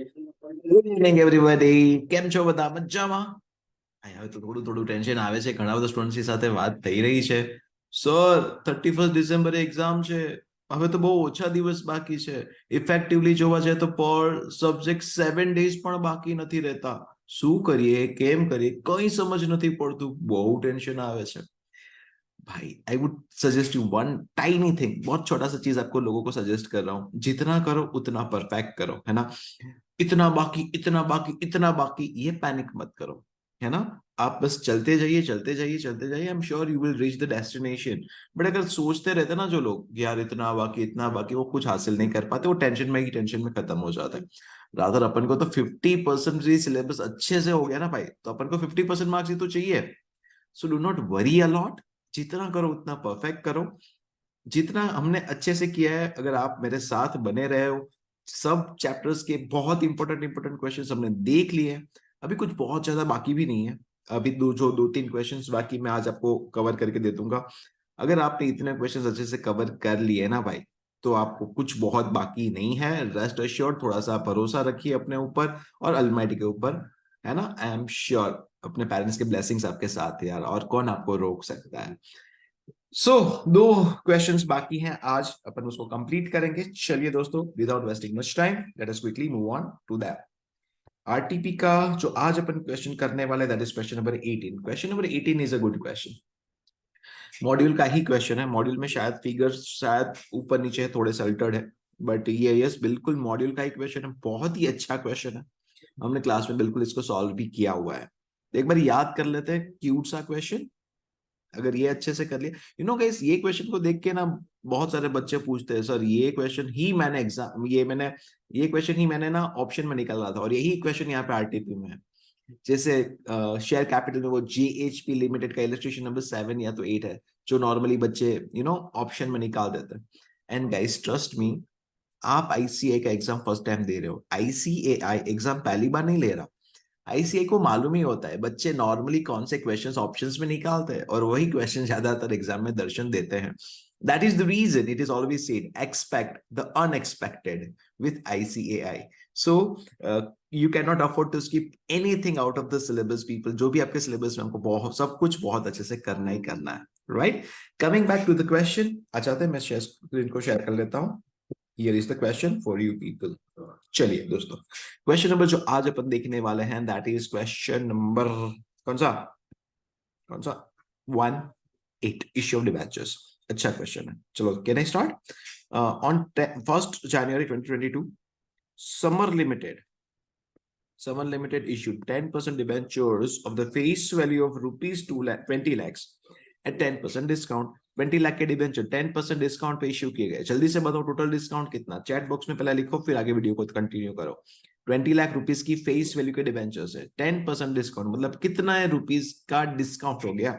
Good evening everybody, કેમ છો બધા? મજામાં? હવે તો થોડું થોડું ટેન્શન આવે છે. ઘણા બધા સ્ટુડન્ટ્સની સાથે વાત થઈ રહી છે. સર, 31 ડિસેમ્બરે એક્ઝામ છે. હવે તો બહુ ઓછા દિવસ બાકી છે. ઇફેક્ટિવલી જોવા જાય તો પર સબ્જેક્ટ 7 ડેઝ પણ બાકી નથી રહેતા. શું કરીએ, કેમ કરીએ, કઈ સમજ નથી પડતું. બહુ टेंशन આવે છે भाई. I would suggest you one tiny thing, बहुत छोटा सा चीज आपको लोगों को सजेस्ट कर रहा हूं. जितना करो उतना परफेक्ट करो, है ना. इतना बाकी, इतना बाकी, इतना बाकी, ये पैनिक मत करो, है ना. आप बस चलते जाइए, चलते जाइए, चलते जाइए. I am sure you will reach the destination. But अगर सोचते रहते ना जो लोग, यार इतना बाकी, इतना बाकी, वो कुछ हासिल नहीं कर पाते. वो टेंशन में ही टेंशन में खत्म हो जाता है. रादर अपन को तो 50% सिलेबस अच्छे से हो गया ना भाई, तो अपन को 50% मार्क्स ही तो चाहिए. So do not worry a lot. जितना करो उतना परफेक्ट करो. जितना हमने अच्छे से किया है, अगर आप मेरे साथ बने रहे हो, सब चैप्टर्स के बहुत इंपॉर्टेंट इंपॉर्टेंट क्वेश्चंस हमने देख लिए हैं. अभी कुछ बहुत ज्यादा बाकी भी नहीं है. अभी दो तीन क्वेश्चंस बाकी मैं आज आपको कवर करके दे दूंगा. अगर आपने इतने क्वेश्चंस अच्छे से कवर कर लिए ना भाई, तो आपको कुछ बहुत बाकी नहीं है. रेस्ट अश्योर्ड, थोड़ा सा भरोसा रखिए अपने ऊपर और अलमाइटी के ऊपर, है ना. आई एम श्योर अपने पेरेंट्स के ब्लेसिंग्स आपके साथ है यार, और कौन आपको रोक सकता है. सो दो क्वेश्चंस बाकी हैं, आज अपन उसको कंप्लीट करेंगे. चलिए दोस्तों, without wasting much time, let us quickly move on to that. RTP का जो आज अपन क्वेश्चन करने वाले, that is question number 18. Question number 18 is a good question. Module का ही क्वेश्चन है. मॉड्यूल में शायद फिगर्स शायद ऊपर नीचे थोड़े से अल्टर्ड है, बट ये यस बिल्कुल मॉड्यूल का ही क्वेश्चन है. बहुत ही अच्छा क्वेश्चन है. हमने क्लास में बिल्कुल इसको सॉल्व भी किया हुआ है. तो एक बार याद कर लेते हैं क्यूट सा क्वेश्चन. अगर ये अच्छे से कर लिया, गाइस, ये क्वेश्चन को देख के ना बहुत सारे बच्चे पूछते हैं, सर ये क्वेश्चन ही मैंने एग्जाम ये क्वेश्चन ही मैंने ना ऑप्शन में निकाला था, और यही क्वेश्चन यहाँ पे आरटीपी में है. जैसे शेयर कैपिटल में वो जेएचपी लिमिटेड का इलस्ट्रेशन नंबर 7 या तो 8 है, जो नॉर्मली बच्चे ऑप्शन में निकाल देते हैं. एंड गाइस, ट्रस्ट मी, आप आईसीए का एग्जाम फर्स्ट टाइम दे रहे हो. आईसीएआई एग्जाम पहली बार नहीं ले रहा. आईसीआई को मालूम ही होता है बच्चे नॉर्मली कौन से क्वेश्चंस ऑप्शंस में निकालते हैं, और वही क्वेश्चन ज्यादातर एग्जाम में दर्शन देते हैं. That is the reason it is always said, expect the unexpected with ICAI. So you can not afford to skip anything out of the syllabus people. जो भी आपके सिलेबस में, हमको बहुत सब कुछ बहुत अच्छे से करना ही करना है. Right. Coming back to the question, अच्छा मैं स्क्रीन को शेयर कर लेता हूँ. Here is the question for you people. चलिए दोस्तों, क्वेश्चन नंबर जो आज अपन देखने वाले हैं, दैट इज क्वेश्चन नंबर कौन सा 1 8, इश्यू ऑफ डिबेंचर्स. अच्छा क्वेश्चन है. चलो, can I start. On 1 January 2022, summer limited issued 10% debentures of the face value of rupees 20 lakhs at 10% discount. 20 lakh के डिबेंचर 10% डिस्काउंट पे इश्यू किए गए. जल्दी से बताओ टोटल डिस्काउंट कितना. चैट बॉक्स में पहले लिखो, फिर आगे वीडियो को कंटिन्यू करो. 20 लाख रुपीस की फेस वैल्यू के डिबेंचर्स है, 10% डिस्काउंट मतलब कितना है रुपीस का डिस्काउंट हो गया.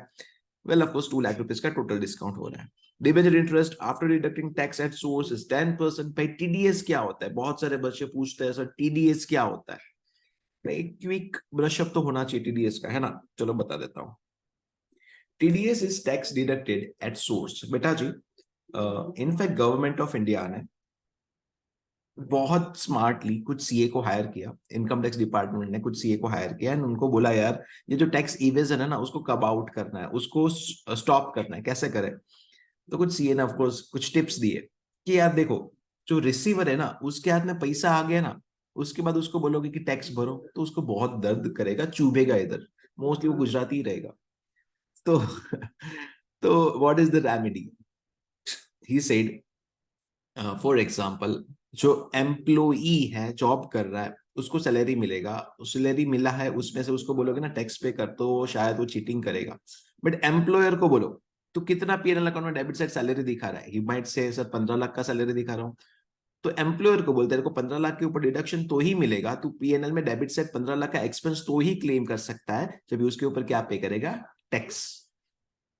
Well of course 2 lakh rupees का टोटल डिस्काउंट हो रहा है. Debenture interest after deducting tax at source is 10%. भाई टीडीएस क्या होता है, बहुत सारे बच्चे पूछते हैं, सर टीडीएस क्या होता है. एक क्विक ब्रशअप तो होना चाहिए टीडीएस का, है ना. चलो बता देता हूं. TDS is tax deducted at source. बेटा जी, इनफैक्ट गवर्नमेंट ऑफ इंडिया ने बहुत स्मार्टली कुछ सीए को हायर किया. इनकम टैक्स डिपार्टमेंट ने कुछ सीए को हायर किया एंड उनको बोला, यार ये जो टैक्स इवेजन है ना, उसको कब आउट करना है, उसको स्टॉप करना है, कैसे करें. तो कुछ सीए ने ऑफ कोर्स कुछ टिप्स दिए कि यार देखो, जो रिसीवर है ना, उसके हाथ में पैसा आ गया ना, उसके बाद उसको बोलोगे कि टैक्स भरो, तो उसको बहुत दर्द करेगा, चुभेगा इधर. मोस्टली वो गुजराती ही रहेगा. तो तो what is the remedy. He said, for example, जो एम्प्लॉई है, जॉब कर रहा है, उसको सैलरी मिलेगा, सैलरी मिला है, उसमें से उसको बोलोगे ना टैक्स पे कर, तो शायद वो चीटिंग करेगा. बट एम्प्लॉयर को बोलो, तो कितना पीएनएल अकाउंट में डेबिट साइड सैलरी दिखा रहा है, he might say sir 15 lakh का सैलरी दिखा रहा हूँ. तो एम्प्लॉयर को बोलते हैं, को 15 लाख के ऊपर डिडक्शन तो ही मिलेगा, तू पीएनएल में डेबिट साइड 15 लाख का एक्सपेंस तो ही क्लेम कर सकता है जब उसके ऊपर क्या पे करेगा, टैक्स.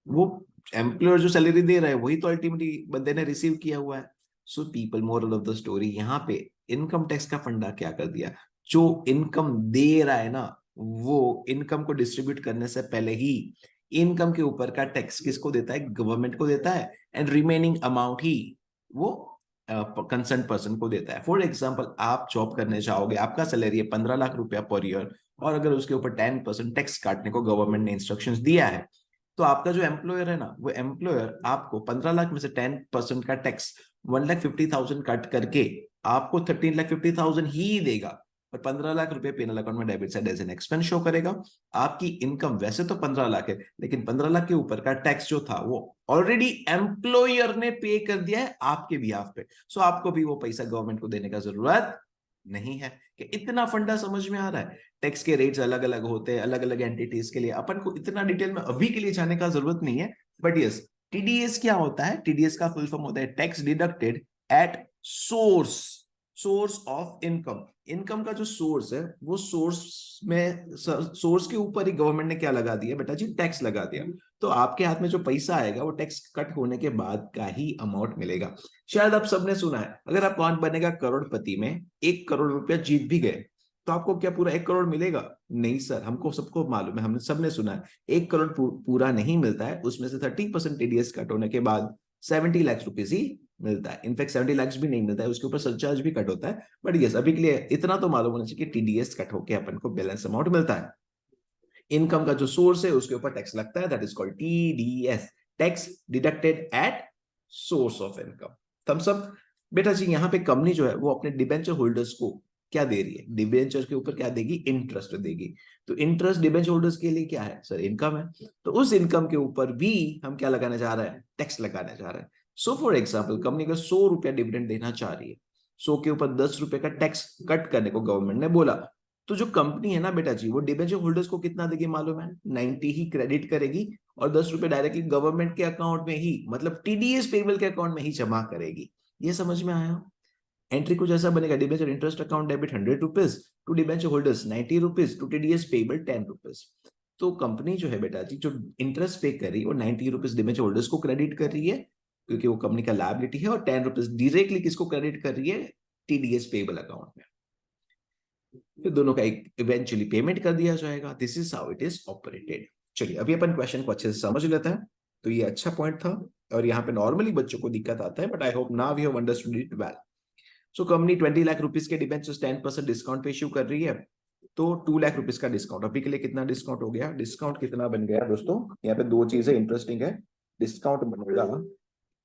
वो एम्प्लॉयर जो सैलरी दे रहा है वही तो अल्टीमेटली बंदे ने रिसीव किया हुआ है. So people, moral of the story, यहाँ पे इनकम टैक्स का फंडा क्या कर दिया, जो इनकम दे रहा है ना, वो इनकम को डिस्ट्रीब्यूट करने से पहले ही इनकम के ऊपर का टैक्स किसको देता है, गवर्नमेंट को देता है. एंड रिमेनिंग अमाउंट ही वो कंसर्न पर्सन को देता है। फॉर एग्जाम्पल, आप जॉब करने जाओगे, आपका सैलरी है 15 लाख रुपया पर ईयर, और अगर उसके ऊपर 10% टैक्स काटने को गवर्नमेंट ने इंस्ट्रक्शंस दिया है, तो आपका जो एम्प्लॉयर है ना, वो एम्प्लॉयर आपको 15 लाख में से 10% का टैक्स 1,50,000 कट करके आपको 13,50,000 ही देगा, और 15 लाख रुपए पेनल अकाउंट में debit side as an expense show करेगा। आपकी इनकम वैसे तो 15 लाख है, लेकिन 15 लाख के ऊपर का टैक्स जो था वो ऑलरेडी एम्प्लॉयर ने पे कर दिया है आपके बिहाफ पे। सो आपको भी वो पैसा गवर्नमेंट को देने का जरूरत नहीं है। कि इतना फंडा समझ में आ रहा है? टैक्स के रेट्स अलग अलग होते हैं अलग अलग एंटिटीज के लिए, अपन को इतना डिटेल में अभी के लिए जाने का जरूरत नहीं है। बट यस, टीडीएस क्या होता है? टीडीएस का फुल फॉर्म होता है tax deducted at source, source of income. Income का जो सोर्स है, वो सोर्स में, सोर्स के ऊपर ही गवर्नमेंट ने क्या लगा दिया बेटा जी? टैक्स लगा दिया। तो आपके हाथ में जो पैसा आएगा वो टैक्स कट होने के बाद का ही अमाउंट मिलेगा। शायद आप सबने सुना है, अगर आप कौन बनेगा करोड़पति में 1 करोड़ रुपया जीत भी गए, तो आपको क्या पूरा 1 करोड़ मिलेगा? नहीं सर, हमको सबको मालूम है, हमने सबने सुना है 1 करोड़ पूरा नहीं मिलता है। उसमें से 30% टीडीएस कट होने के बाद 70 लाख रुपीज ही मिलता है। इनफैक्ट 70 लाख भी नहीं मिलता है, उसके ऊपर सरचार्ज भी कट होता है। बट यस, अभी के लिए इतना तो मालूम होना चाहिए कि टीडीएस कट होके अपन को बैलेंस अमाउंट मिलता है। इनकम का जो सोर्स है उसके ऊपर टैक्स लगता है, that is called TDS, tax deducted at source of income. Thumbs up. बेटा जी, यहाँ पे कंपनी जो है वो अपने डिबेंचर होल्डर्स को क्या दे रही है? डिबेंचर के ऊपर क्या देगी? इंटरेस्ट देगी। तो इंटरेस्ट डिबेंचर होल्डर्स के लिए क्या है सर? इनकम है। तो उस इनकम के ऊपर भी हम क्या लगाने जा रहे हैं? टैक्स लगाने जा रहे हैं। सो फॉर एग्जाम्पल, कंपनी को 100 रुपया डिविडेंड देना चाह रही है, 100 के ऊपर 10 रुपए का टैक्स कट करने को गवर्नमेंट ने बोला। तो जो कंपनी है ना बेटा जी, वो डिबेंचर होल्डर्स को कितना देगी मालूम है? 90 ही क्रेडिट करेगी, और 10 रुपए डायरेक्टली गवर्नमेंट के अकाउंट में ही, मतलब टीडीएस पेबल के अकाउंट में ही जमा करेगी। ये समझ में आया? एंट्री कुछ ऐसा बनेगा, debenture interest account debit 100 rupees to debenture holders 90 rupees to TDS payable 10 rupees. तो कंपनी जो है बेटा जी, जो इंटरेस्ट पे कर रही है वो 90 रुपीज डिबेंचर होल्डर्स को क्रेडिट कर रही है, क्योंकि वो कंपनी का लायबिलिटी है, और 10 रुपीज डायरेक्टली किसको क्रेडिट कर रही है? टीडीएस पेबल अकाउंट में। फिर दोनों का इवेंचुअली पेमेंट कर दिया जाएगा। This is how it is operated. चलिए, अभी अपन क्वेश्चन को अच्छे से समझ लेते हैं। तो ये अच्छा पॉइंट था, और यहाँ पे नॉर्मली बच्चों को दिक्कत आता है, but I hope now you have understood it well. So company 20 lakh rupees के डिबेंचर्स 10% डिस्काउंट पे इश्यू कर रही है, तो 2 लाख रुपीज का डिस्काउंट। अभी के लिए कितना डिस्काउंट हो गया? डिस्काउंट कितना बन गया दोस्तों? यहाँ पे दो चीजें इंटरेस्टिंग है। डिस्काउंट बनेगा,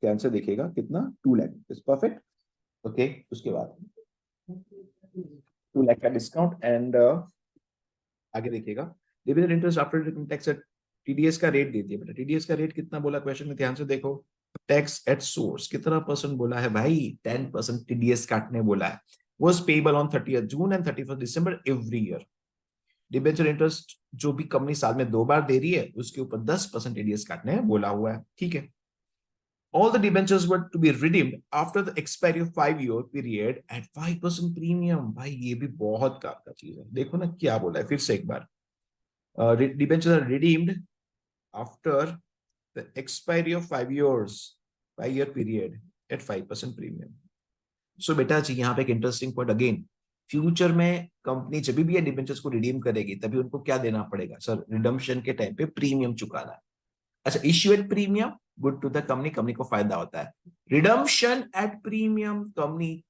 ध्यान से देखिएगा, कितना? 2 लाख। परफेक्ट। ओके, उसके बाद 2 लाख का डिस्काउंट, एंड आगे देखिएगा, dividend interest after tax TDS का रेट दे दिया बेटा। टीडीएस का रेट कितना बोला क्वेश्चन में? ध्यान से देखो, टैक्स एट सोर्स कितना परसेंट बोला है भाई? 10% टीडीएस काटने बोला है। Was payable on 30th June and 31st December every year. Debenture interest जो भी कंपनी साल में 2 बार दे रही है, उसके ऊपर 10% टीडीएस काटने बोला हुआ है। ठीक है। All the debentures were to be redeemed after the expiry of 5-year period at 5% premium। भाई ये भी बहुत काम का चीज है। देखो ना क्या बोला है, फिर से एक बार। Debentures are redeemed after the expiry of 5 years, 5-year period at 5% premium। सो बेटा जी, यहाँ पे एक इंटरेस्टिंग पॉइंट अगेन, फ्यूचर में कंपनी जब भी ये डिबेंचर्स को रिडीम करेगी, तभी उनको क्या देना पड़ेगा सर? रिडम्पशन के टाइम पे प्रीमियम चुकाना है। अच्छा, issue at premium, good to the company, company को फायदा होता है। Redemption at premium, company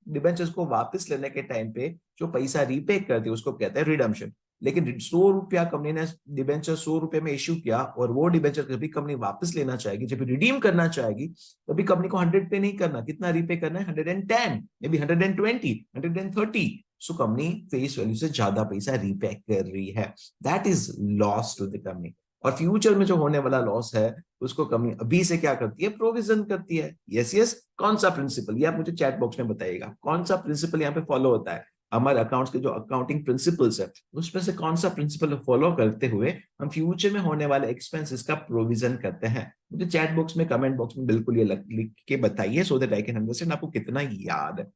debentures को वापस लेने के टाइम पे जो पैसा रीपे करती है उसको कहते हैं रिडम्पशन। लेकिन 100 रुपया कंपनी ने डिबेंचर 100 रुपए में इश्यू किया, और वो डिबेंचर कभी कंपनी वापस लेना चाहेगी, जब रिडीम करना चाहेगी, तभी कंपनी को 100 पे नहीं करना। कितना रीपे करना है? 110, may be 120, 130। So company face value से ज्यादा पैसा रीपे कर रही है। That is loss to the company. और फ्यूचर में जो होने वाला लॉस है, उसको कंपनी अभी से क्या करती है? प्रोविजन करती है। Yes yes. कौन सा प्रिंसिपल? ये आप मुझे चैट बॉक्स में बताइएगा, कौन सा प्रिंसिपल यहाँ पे फॉलो होता है? हमारे अकाउंट्स के जो अकाउंटिंग प्रिंसिपल्स है, उसमें से कौन सा प्रिंसिपल फॉलो करते हुए हम फ्यूचर में होने वाले एक्सपेंसेस का प्रोविजन करते हैं? मुझे चैट बॉक्स में, कमेंट बॉक्स में बिल्कुल ये लिख के बताइए, so that I can understand आपको कितना याद है।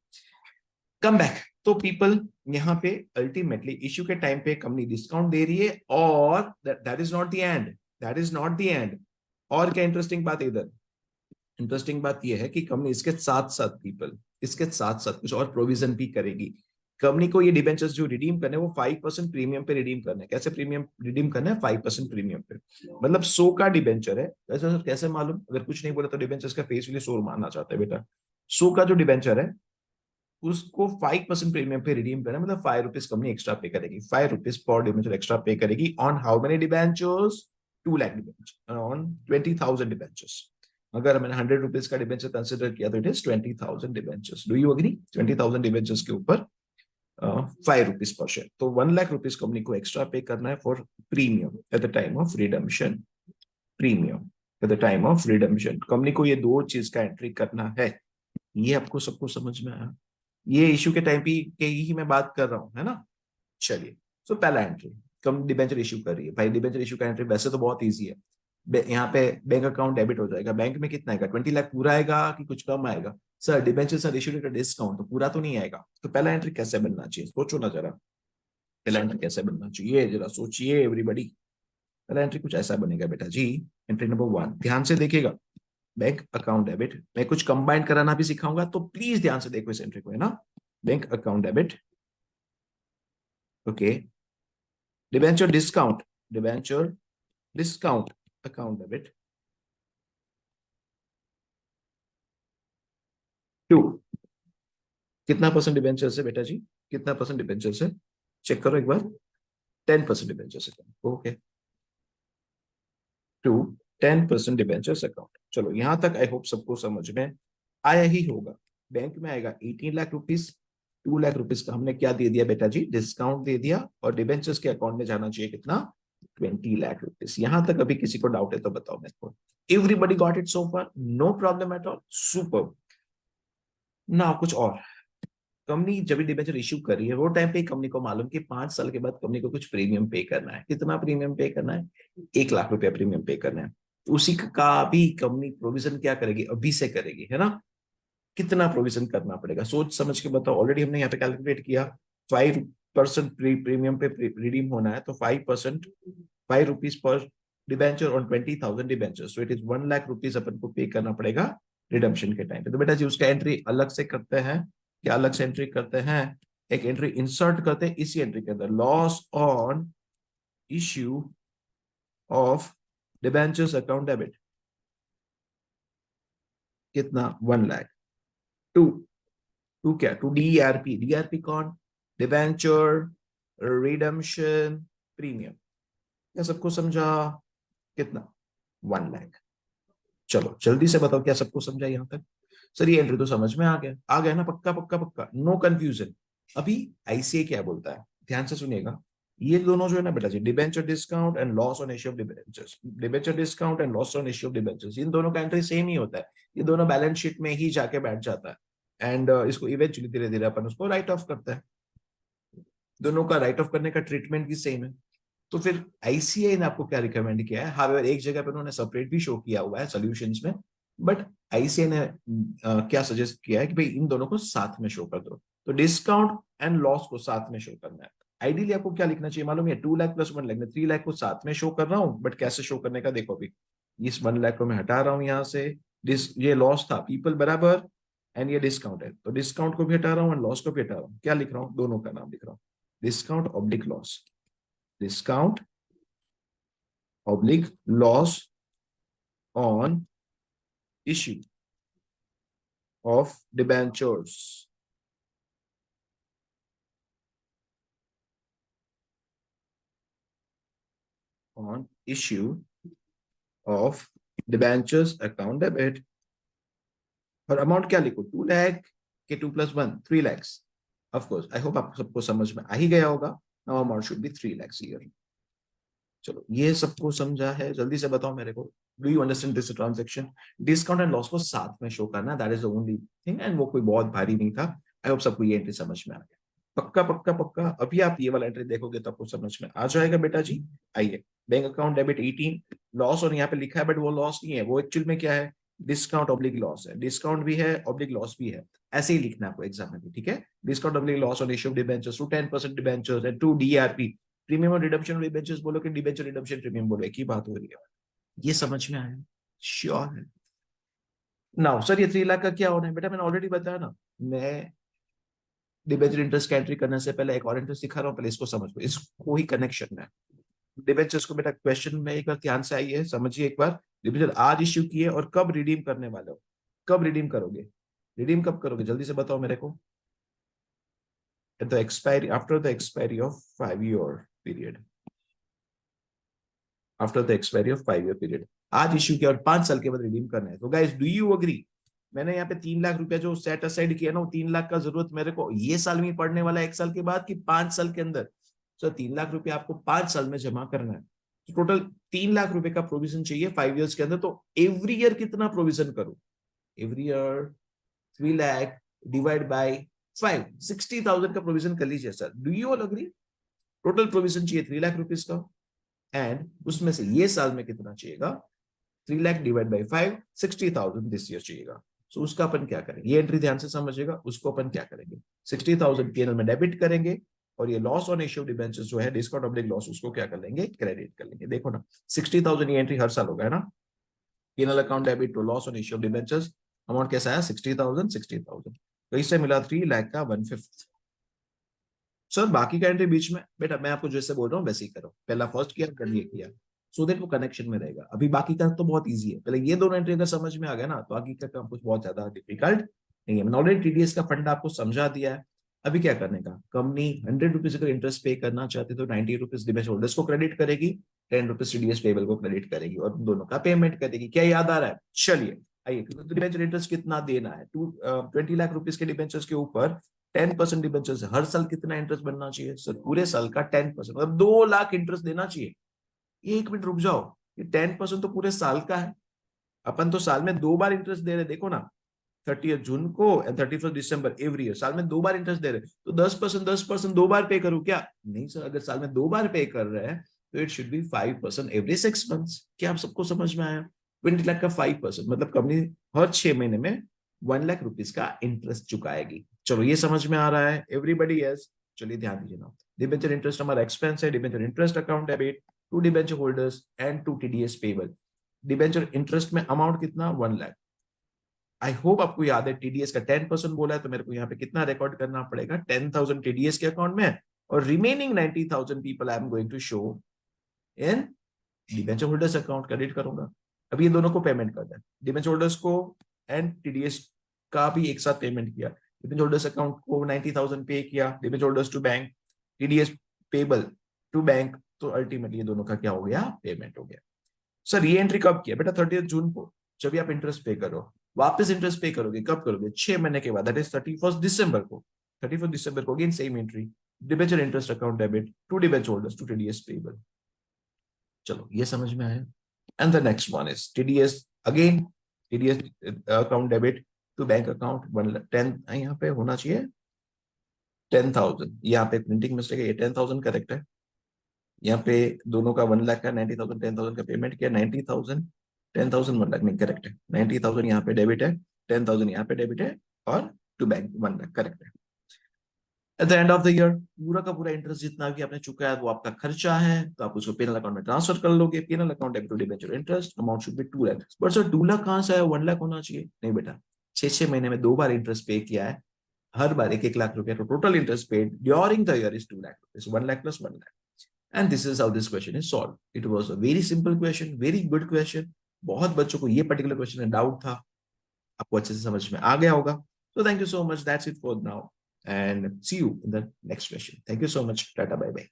Come back. तो पीपल, यहाँ पे अल्टीमेटली इश्यू के टाइम पे कंपनी डिस्काउंट दे रही है, और that is not the end, that is not the end. और क्या इंटरेस्टिंग बात है इधर? इंटरेस्टिंग बात यह है कि कंपनी इसके साथ साथ पीपल, इसके साथ साथ कुछ और प्रोविजन भी करेगी। कंपनी को ये डिबेंचर्स जो रिडीम करने, वो 5% प्रीमियम पे रिडीम करना है। कैसे प्रीमियम रिडीम करना है? 5% प्रीमियम पे। मतलब 100 का डिबेंचर है, कैसे कैसे मालूम? अगर कुछ नहीं बोला तो डिबेंचर्स का फेस वैल्यू 100 मानना चाहता है बेटा। 100 का जो डिबेंचर है उसको 5% प्रीमियम पे रिडीम करना, मतलब 5 रुपीज कंपनी एक्स्ट्रा पे करेगी, 5 रुपीज पर डिबेंचर एक्स्ट्रा पे करेगी on how many debentures, 2 lakh debenture, on 20,000 debentures. अगर मैंने 100 रुपीज का डिबेंचर कंसिडर किया तो it is 20,000 debentures. Do you agree? 20,000 debentures के ऊपर 5 रुपीज पर शेयर, तो 1 लाख रुपीज कंपनी को एक्स्ट्रा पे करना है for premium at the time of redemption. Premium at the time of redemption company को ये दो चीज का एंट्री करना है। ये आपको सबको समझ में आया? ये इश्यू के टाइम पे के ही मैं बात कर रहा हूँ, है ना? चलिए, सो पहला एंट्री, कम डिबेंचर इश्यू कर रही है भाई। डिबेंचर इश्यू का एंट्री वैसे तो बहुत इजी है, यहाँ पे बैंक अकाउंट डेबिट हो जाएगा। बैंक में कितना आएगा? 20 लाख पूरा आएगा कि कुछ कम आएगा? Sir debenture sir issued at a discount, तो पूरा तो नहीं आएगा। तो पहला एंट्री कैसे बनना चाहिए, सोचो ना जरा। पहला एंट्री कैसे बनना चाहिए, जरा सोचिए एवरीबॉडी। पहला एंट्री कुछ ऐसा बनेगा बेटा जी। एंट्री नंबर 1, ध्यान से देखिएगा, बैंक अकाउंट डेबिट। मैं कुछ कंबाइन कराना भी सिखाऊंगा, तो प्लीज ध्यान से देखो इस एंट्री को, है ना? Bank account debit, okay. Debenture discount, debenture discount account debit 2। कितना परसेंट डिबेंचर से बेटा जी? कितना परसेंट डिबेंचर से? चेक करो एक बार। 10% डिबेंचर से, ओके। 2, 10% debenture account. चलो यहां तक आई होप सबको समझ में आया ही होगा। बैंक में आएगा 18 लाख रुपीज, 2 लाख रुपीज का हमने क्या दे दिया बेटा जी? डिस्काउंट दे दिया। और डिबेंचर्स के अकाउंट में जाना चाहिए कितना? 20 लाख रुपीज। यहां तक अभी किसी को डाउट है तो बताओ मेरे को। Everybody got it so far? No problem at all, super. ना कुछ और, कंपनी जब भी डिबेंचर इश्यू कर रही है वो टाइम पे कंपनी को मालूम कि 5 साल के बाद कंपनी को कुछ प्रीमियम पे करना है। कितना प्रीमियम पे करना है? 1 लाख रुपया प्रीमियम पे करना है। तो उसी का भी कंपनी प्रोविजन क्या करेगी? अभी से करेगी, है ना? कितना प्रोविजन करना पड़ेगा, सोच समझ के बताओ। ऑलरेडी हमने यहाँ पे कैलकुलेट किया, 5% प्रीमियम पे रिडीम होना है, तो 5%, 5 रुपीज पर debenture on 20,000 debenture, so it is 1 lakh rupees अपन को पे करना पड़ेगा रिडम्पशन के टाइम पे। तो बेटा जी उसका एंट्री अलग से करते हैं। क्या अलग से एंट्री करते हैं? एक एंट्री इंसर्ट करते हैं इसी एंट्री के अंदर, loss on issue of debentures account debit. कितना? 1 लाख। टू, टू क्या? To DRP. डीआरपी कौन? Debenture redemption premium. क्या सबको समझा? कितना? 1 लाख। चलो जल्दी से बताओ क्या सबको समझा यहां तक? सर ये एंट्री तो समझ में आ गया, आ गया ना? पक्का पक्का पक्का, नो कंफ्यूजन। अभी आईसीए क्या बोलता है, ध्यान से सुनिएगा। ये दोनों जो है ना बेटा जी, debenture discount and loss on issue of debentures, debenture discount and loss on issue of debentures, इन दोनों का एंट्री सेम ही होता है। ये दोनों बैलेंस शीट में ही जाके बैठ जाता है। एंड इसको इवेंचुअली धीरे धीरे अपन उसको राइट ऑफ करता है। दोनों का राइट ऑफ करने का ट्रीटमेंट भी सेम है। तो फिर आईसीआई ने आपको क्या रिकमेंड किया है? हाँ, एक जगह पर उन्होंने सेपरेट भी शो किया हुआ है सॉल्यूशंस में, बट आईसीआई ने क्या सजेस्ट किया है कि भाई इन दोनों को साथ में शो कर दो। तो डिस्काउंट एंड लॉस को साथ में शो करना है। आइडियली आपको क्या लिखना चाहिए मालूम है? 2 लाख प्लस 1 लाख में 3 लाख को साथ में शो कर रहा हूँ, बट कैसे शो करने का देखो अभी। इस 1 लाख को मैं हटा रहा हूँ यहाँ से। ये लॉस था पीपल बराबर, एंड ये डिस्काउंट है, तो डिस्काउंट को भी हटा रहा हूँ एंड लॉस को भी हटा रहा हूँ। क्या लिख रहा हूँ? दोनों का नाम लिख रहा हूँ, discount oblique loss. Discount oblique loss on issue of debentures on issue of debentures account debit। और अमाउंट क्या लिखो? 2 लाख के 2 + 1 3 lakhs। ऑफकोर्स आई होप आपको सबको समझ में आ ही गया होगा। Now amount should B 3 lakhs year. चलो ये सबको समझा है? जल्दी से बताओ मेरे को, do you understand this transaction? Discount and loss को साथ में शो करना, that is the only thing, and वो कोई बहुत भारी नहीं था। आई होप सबको ये एंट्री समझ में आ गया। पक्का पक्का पक्का। अभी आप ये वाला एंट्री देखोगे तो आपको समझ में आ जाएगा बेटा जी। आइए, बैंक अकाउंट डेबिट 18, लॉस, और यहाँ पे लिखा है बट वो लॉस नहीं है, वो एक्चुअल में क्या है? डिस्काउंट ऑब्लिक लॉस है। डिस्काउंट भी है, ऑब्लिक लॉस भी है, ऐसे ही लिखना है आपको एग्जाम में भी, ठीक है? Discount oblique loss on issue of debentures to 10% debentures and to DRP, premium और रिडम्पशन। डिबेंचर्स बोलो कि डिबेंचर रिडम्पशन प्रीमियम बोलो, एक ही बात हो रही है। ये समझ में आया? श्योर है? नाउ सर ये 3 लाख का क्या होना है बेटा? मैंने ऑलरेडी बताया ना, मैं डिबेंचर इंटरेस्ट का एंट्री करने से पहले एक और इंटरेस्ट दिखा रहा हूँ, पहले इसको समझ लो, इसको ही कनेक्शन है डिबेंचर्स को। बेटा क्वेश्चन में एक बार ध्यान से आइए, समझिए एक बार। डिबेंचर आज इश्यू किए और कब रिडीम करने वाले हो? कब रिडीम करोगे? रिडीम कब करोगे, जल्दी से बताओ मेरे को। At the expiry, after the expiry of 5 year period, after the expiry of 5 year period. आज इश्यू किया और 5 साल के बाद रिडीम करना है। तो गाइस डू यू अग्री? मैंने यहाँ पे 3 लाख रुपया जो सेट असाइड किया ना, वो 3 लाख का जरूरत मेरे को ये साल में पड़ने वाला है, 1 साल के बाद कि 5 साल के अंदर? सर 3 लाख रुपया आपको 5 साल में जमा करना है। तो टोटल 3 लाख रुपए का प्रोविजन चाहिए 5 years के अंदर। तो एवरी ईयर कितना प्रोविजन करूं? Every year 3 lakh divide by 5, 60,000 का प्रोविजन कर लीजिए sir. Do you all agree? Total provision चाहिए 3 लाख रुपीज का, एंड उसमें से ये साल में कितना चाहिएगा? 3 lakh divide by 5, 60,000 this year चाहिएगा। सो उसका अपन क्या करेंगे, ये एंट्री ध्यान से समझिएगा। उसको अपन क्या करेंगे, 60,000 पीएनएल में डेबिट करेंगे, और ये लॉस ऑन इश्यू डिबेंचर्स जो है, डिस्काउंट ऑब्लिक लॉस, उसको क्या कर लेंगे, क्रेडिट कर लेंगे। देखो ना 60,000 ये एंट्री हर साल होगा, है ना। PNL account debit to loss on issue debentures, amount कैसा है 60,000, 60,000। तो इससे मिला 3 लाख का 1/5। सर बाकी का एंट्री बीच में, बेटा मैं आपको जैसे बोल रहा हूँ वैसे ही करो, पहला फर्स्ट किया फिर ये किया, सो दैट वो कनेक्शन में रहेगा। अभी बाकी का तो बहुत इजी है, पहले ये दोनों एंट्री अगर समझ में आ गया ना, तो आगे का काम कुछ बहुत ज्यादा डिफिकल्ट नहीं है। मैंने ऑलरेडी टीडीएस का फंड आपको समझा दिया है। अभी क्या करने का, कंपनी 100 रुपीज अगर इंटरेस्ट पे करना चाहती है तो 90 रुपीज डिबेंचर होल्डर्स को क्रेडिट करेगी, 10 रुपीज टीडीएस पेबल को क्रेडिट करेगी, और दोनों का पेमेंट करेगी। क्या याद आ रहा है? चलिए आइए, डिबेंचर इंटरेस्ट कितना देना है, 20 लाख रुपीज के डिबेंचर्स के ऊपर 10% डिबेंचर्स, हर साल कितना इंटरेस्ट बनना चाहिए सर? पूरे साल का 10%, मतलब 2 लाख इंटरेस्ट देना चाहिए। 1 मिनट रुक जाओ, ये 10% तो पूरे साल का है। अपन तो साल में 2 बार इंटरेस्ट दे रहे, देखो ना, 30 जून को एंड 31 दिसंबर, एवरी ईयर साल में 2 बार इंटरेस्ट दे रहे। तो 10%, 10% 2 बार पे करूं क्या? नहीं सर, अगर साल में 2 बार पे कर रहे हैं तो it should be 5% every 6 months. क्या आप सबको समझ में आया? 20 लाख का 5%, मतलब कंपनी हर 6 महीने में 1 लाख रुपीज का इंटरेस्ट चुकाएगी। चलो ये समझ में आ रहा है एवरीबडी? यस। चलिए ध्यान दीजिए ना, डिबेंचर इंटरेस्ट हमारा एक्सपेंस है, debenture interest account debit to debenture holders and to TDS payable. Debenture interest में अमाउंट कितना, 1 लाख। आई होप आपको याद है, टीडीएस का 10% बोला है, तो मेरे को यहाँ पे कितना रिकॉर्ड करना पड़ेगा, 10,000 टीडीएस के अकाउंट में, और remaining 90,000 people I am going to show in debenture holders account, credit करूंगा। अब ये दोनों को पेमेंट करना है, डिबेंचर होल्डर्स को एंड टीडीएस का भी एक साथ पेमेंट किया। डिबेंचर होल्डर्स अकाउंट को 90,000 पे किया, debenture holders to bank, TDS payable to bank, तो अल्टीमेटली ये दोनों का क्या हो गया, पेमेंट हो गया। सर ये एंट्री कब किया? बेटा 30 जून को, जब भी आप इंटरेस्ट पे करो। वापस इंटरेस्ट पे करोगे कब करोगे? 6 महीने के बाद, दैट इज 31 दिसंबर को। 31 दिसंबर को again same entry, debenture interest account debit to debenture holders to TDS payable. चलो ये समझ में आया। And the next one is TDS, again TDS account debit to bank account 110, यहाँ पे होना चाहिए 10,000, यहाँ पे प्रिंटिंग मिस्टेक है, ये 10,000 करेक्ट है। यहाँ पे दोनों का 1 लाख का 90,000 10,000 का पेमेंट किया, 90,000 10,000 1 लाख नहीं, करेक्ट है। 90,000 यहाँ पे डेबिट है, 10,000 यहाँ पे डेबिट है, और टू बैंक 1 लाख, करेक्ट है। At the end of the year पूरा का पूरा इंटरेस्ट जितना भी आपने चुका है वो आपका खर्चा है, तो आप उसको पीएनएल अकाउंट में ट्रांसफर कर लोगे। PNL account debit to debenture interest, amount should be 2 lakh. But sir 2 lakh कहाँ से आया, 1 लाख होना चाहिए? नहीं बेटा, 6 महीने में 2 बार इंटरेस्ट पे किया है, हर बार 1-1 लाख रुपया, तो total interest paid during the year is 2 lakh rupees, 1 lakh plus 1 lakh. And this is how this question is solved. It was a very simple question, very good question. बहुत बच्चों को ये पर्टिकुलर क्वेश्चन में डाउट था, आपको अच्छे से समझ में आ गया होगा। So thank you so much. That's it for now. And see you in the next question. Thank you so much. Tata, bye bye.